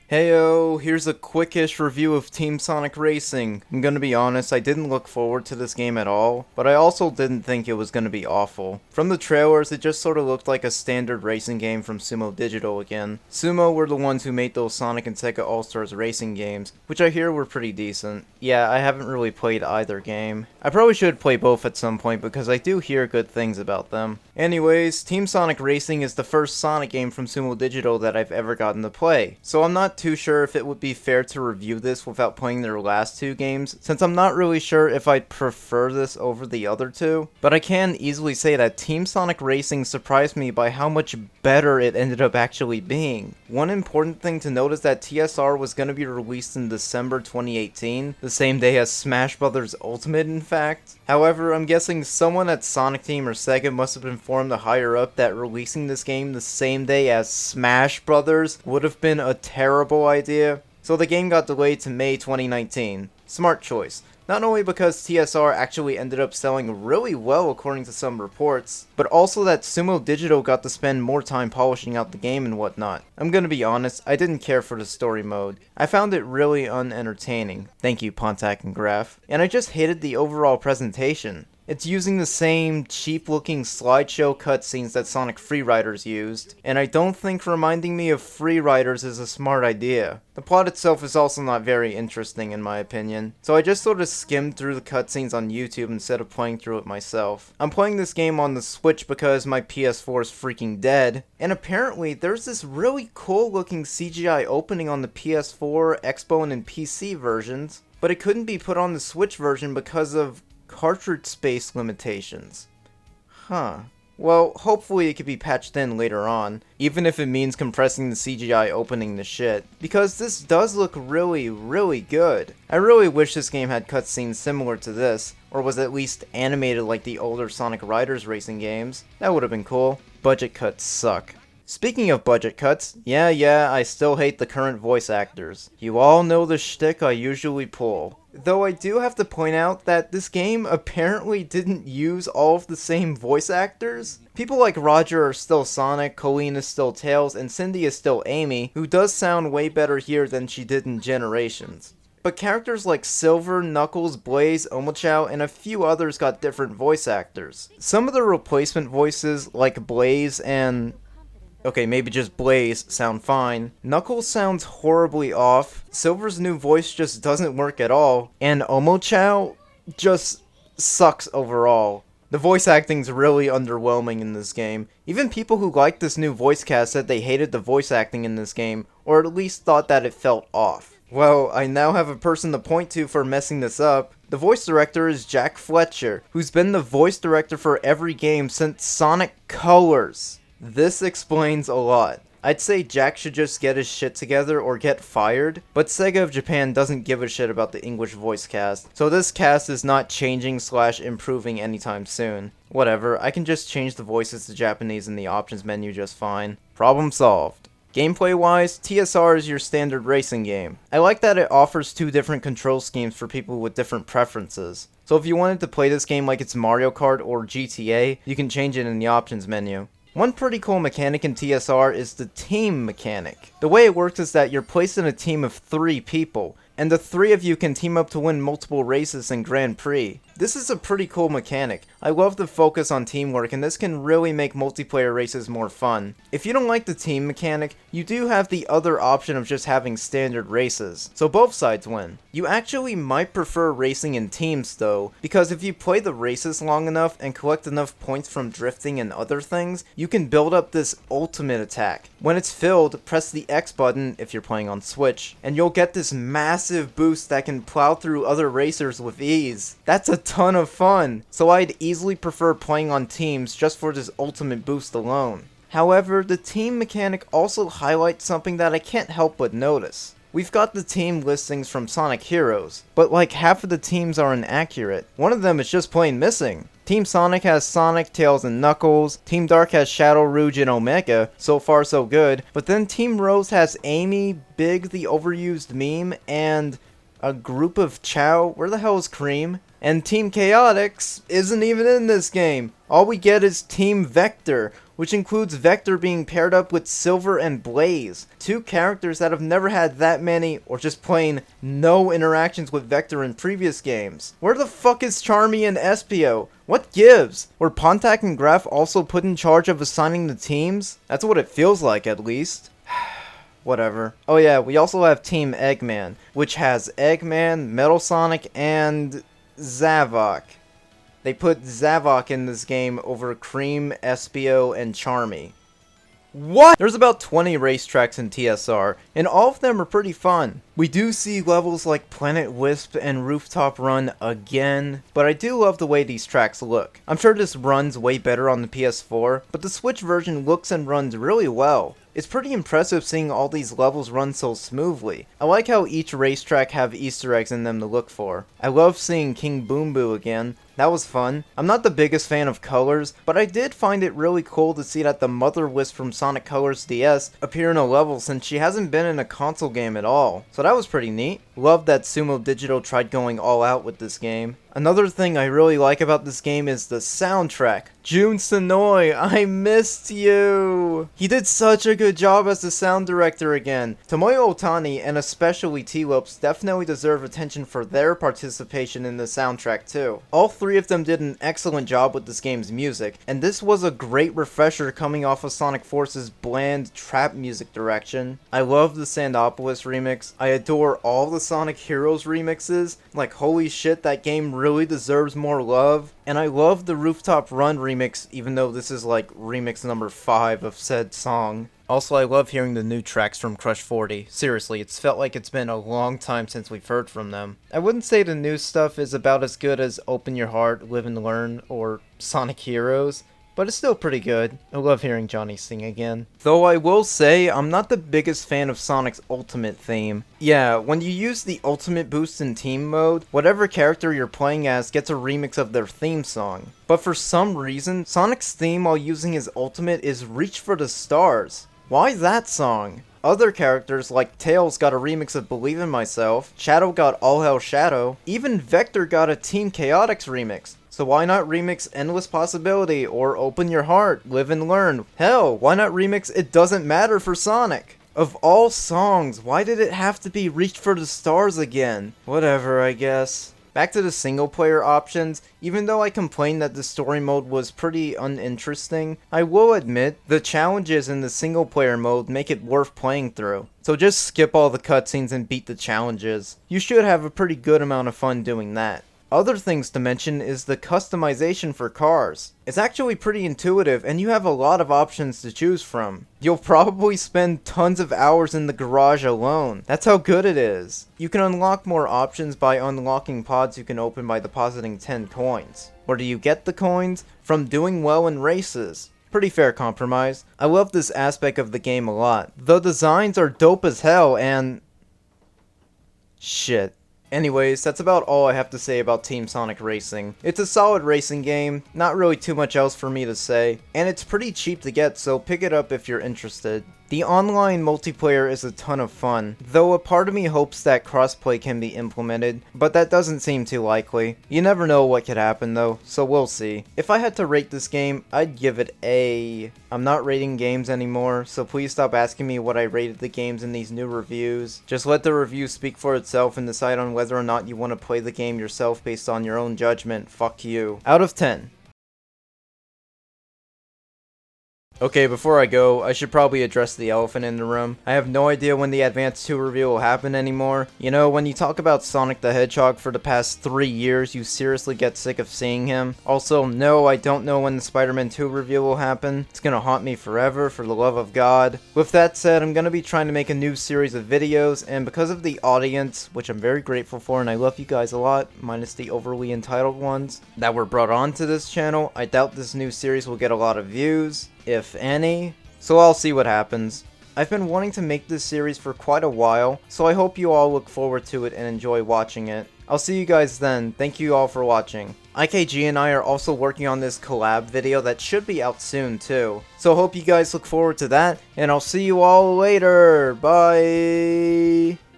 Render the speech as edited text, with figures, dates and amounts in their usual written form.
Heyo, here's a quickish review of Team Sonic Racing. I'm gonna be honest, I didn't look forward to this game at all, but I also didn't think it was gonna be awful. From the trailers, it just sorta looked like a standard racing game from Sumo Digital again. Sumo were the ones who made those Sonic and Sega All-Stars racing games, which I hear were pretty decent. Yeah, I haven't really played either game. I probably should play both at some point because I do hear good things about them. Anyways, Team Sonic Racing is the first Sonic game from Sumo Digital that I've ever gotten to play, so I'm not too sure if it would be fair to review this without playing their last two games, since I'm not really sure if I'd prefer this over the other two, but I can easily say that Team Sonic Racing surprised me by how much better it ended up actually being. One important thing to note is that TSR was going to be released in December 2018, the same day as Smash Bros. Ultimate in fact. However, I'm guessing someone at Sonic Team or Sega must have informed the higher up that releasing this game the same day as Smash Bros. Would have been a terrible idea, so the game got delayed to May 2019. Smart choice. Not only because TSR actually ended up selling really well according to some reports, but also that Sumo Digital got to spend more time polishing out the game and whatnot. I'm gonna be honest, I didn't care for the story mode. I found it really unentertaining. Thank you, Pontac and Graph. And I just hated the overall presentation. It's using the same cheap-looking slideshow cutscenes that Sonic Freeriders used, and I don't think reminding me of Freeriders is a smart idea. The plot itself is also not very interesting in my opinion, so I just sort of skimmed through the cutscenes on YouTube instead of playing through it myself. I'm playing this game on the Switch because my PS4 is freaking dead, and apparently there's this really cool looking CGI opening on the PS4, Xbox, and PC versions, but it couldn't be put on the Switch version because of cartridge space limitations. Huh. Well, hopefully it could be patched in later on, even if it means compressing the CGI opening to shit, because this does look really good. I really wish this game had cutscenes similar to this, or was at least animated like the older Sonic Riders racing games. That would have been cool. Budget cuts suck. Speaking of budget cuts, yeah, I still hate the current voice actors. You all know the shtick I usually pull. Though I do have to point out that this game apparently didn't use all of the same voice actors. People like Roger are still Sonic, Colleen is still Tails, and Cindy is still Amy, who does sound way better here than she did in Generations. But characters like Silver, Knuckles, Blaze, Omochao, and a few others got different voice actors. Some of the replacement voices, like Blaze and okay, maybe just Blaze, sound fine. Knuckles sounds horribly off, Silver's new voice just doesn't work at all, and Omochao just sucks overall. The voice acting's really underwhelming in this game. Even people who liked this new voice cast said they hated the voice acting in this game, or at least thought that it felt off. Well, I now have a person to point to for messing this up. The voice director is Jack Fletcher, who's been the voice director for every game since Sonic Colors. This explains a lot. I'd say Jack should just get his shit together or get fired, but Sega of Japan doesn't give a shit about the English voice cast, so this cast is not changing / improving anytime soon. Whatever, I can just change the voices to Japanese in the options menu just fine. Problem solved. Gameplay wise, TSR is your standard racing game. I like that it offers two different control schemes for people with different preferences. So if you wanted to play this game like it's Mario Kart or GTA, you can change it in the options menu. One pretty cool mechanic in TSR is the team mechanic. The way it works is that you're placed in a team of 3 people, and the 3 of you can team up to win multiple races and Grand Prix. This is a pretty cool mechanic. I love the focus on teamwork, and this can really make multiplayer races more fun. If you don't like the team mechanic, you do have the other option of just having standard races, so both sides win. You actually might prefer racing in teams though, because if you play the races long enough and collect enough points from drifting and other things, you can build up this ultimate attack. When it's filled, press the X button if you're playing on Switch, and you'll get this massive boost that can plow through other racers with ease. That's a ton of fun, so I'd easily prefer playing on teams just for this ultimate boost alone. However, the team mechanic also highlights something that I can't help but notice. We've got the team listings from Sonic Heroes, but like half of the teams are inaccurate. One of them is just plain missing. Team Sonic has Sonic, Tails, and Knuckles. Team Dark has Shadow, Rouge, and Omega. So far so good. But then Team Rose has Amy, Big the overused meme, and a group of Chow. Where the hell is Cream? And Team Chaotix isn't even in this game. All we get is Team Vector, which includes Vector being paired up with Silver and Blaze, two characters that have never had that many, or just plain no interactions with Vector in previous games. Where the fuck is Charmy and Espio? What gives? Were Pontac and Graf also put in charge of assigning the teams? That's what it feels like, at least. Whatever. Oh yeah, we also have Team Eggman, which has Eggman, Metal Sonic, and Zavok. They put Zavok in this game over Cream, Espio, and Charmy. What? There's about 20 racetracks in TSR, and all of them are pretty fun. We do see levels like Planet Wisp and Rooftop Run again, but I do love the way these tracks look. I'm sure this runs way better on the PS4, but the Switch version looks and runs really well. It's pretty impressive seeing all these levels run so smoothly. I like how each racetrack have Easter eggs in them to look for. I love seeing King Boom Boo again. That was fun. I'm not the biggest fan of colors, but I did find it really cool to see that the Mother Wisp from Sonic Colors DS appear in a level since she hasn't been in a console game at all. So that was pretty neat. Love that Sumo Digital tried going all out with this game. Another thing I really like about this game is the soundtrack. Jun Sonoy, I missed you! He did such a good job as the sound director again. Tomoyo Otani and especially T-Lopes definitely deserve attention for their participation in the soundtrack too. All three of them did an excellent job with this game's music, and this was a great refresher coming off of Sonic Force's bland trap music direction. I love the Sandopolis remix. I adore all the Sonic Heroes remixes. Like, holy shit, that game really deserves more love. And I love the Rooftop Run remix, even though this is like remix number 5 of said song. Also, I love hearing the new tracks from Crush 40. Seriously, it's felt like it's been a long time since we've heard from them. I wouldn't say the new stuff is about as good as Open Your Heart, Live and Learn, or Sonic Heroes, but it's still pretty good. I love hearing Johnny sing again. Though I will say, I'm not the biggest fan of Sonic's ultimate theme. Yeah, when you use the ultimate boost in team mode, whatever character you're playing as gets a remix of their theme song. But for some reason, Sonic's theme while using his ultimate is Reach for the Stars. Why that song? Other characters like Tails got a remix of Believe in Myself, Shadow got All Hell Shadow, even Vector got a Team Chaotix remix. So why not remix Endless Possibility or Open Your Heart, Live and Learn? Hell, why not remix It Doesn't Matter for Sonic? Of all songs, why did it have to be Reach for the Stars again? Whatever, I guess. Back to the single player options, even though I complained that the story mode was pretty uninteresting, I will admit the challenges in the single player mode make it worth playing through. So just skip all the cutscenes and beat the challenges. You should have a pretty good amount of fun doing that. Other things to mention is the customization for cars. It's actually pretty intuitive and you have a lot of options to choose from. You'll probably spend tons of hours in the garage alone. That's how good it is. You can unlock more options by unlocking pods you can open by depositing 10 coins. Where do you get the coins? From doing well in races. Pretty fair compromise. I love this aspect of the game a lot. The designs are dope as hell and... shit. Anyways, that's about all I have to say about Team Sonic Racing. It's a solid racing game, not really too much else for me to say, and it's pretty cheap to get, so pick it up if you're interested. The online multiplayer is a ton of fun, though a part of me hopes that crossplay can be implemented, but that doesn't seem too likely. You never know what could happen though, so we'll see. If I had to rate this game, I'd give it a... I'm not rating games anymore, so please stop asking me what I rated the games in these new reviews. Just let the review speak for itself and decide on whether or not you want to play the game yourself based on your own judgment. Fuck you. Out of 10. Okay, before I go, I should probably address the elephant in the room. I have no idea when the Advance 2 reveal will happen anymore. You know, when you talk about Sonic the Hedgehog for the past 3 years, you seriously get sick of seeing him. Also, no, I don't know when the Spider-Man 2 reveal will happen. It's gonna haunt me forever, for the love of God. With that said, I'm gonna be trying to make a new series of videos, and because of the audience, which I'm very grateful for, and I love you guys a lot, minus the overly entitled ones, that were brought onto this channel, I doubt this new series will get a lot of views, if any, so I'll see what happens. I've been wanting to make this series for quite a while, so I hope you all look forward to it and enjoy watching it. I'll see you guys then. Thank you all for watching. IKG and I are also working on this collab video that should be out soon too. So hope you guys look forward to that, and I'll see you all later. Bye!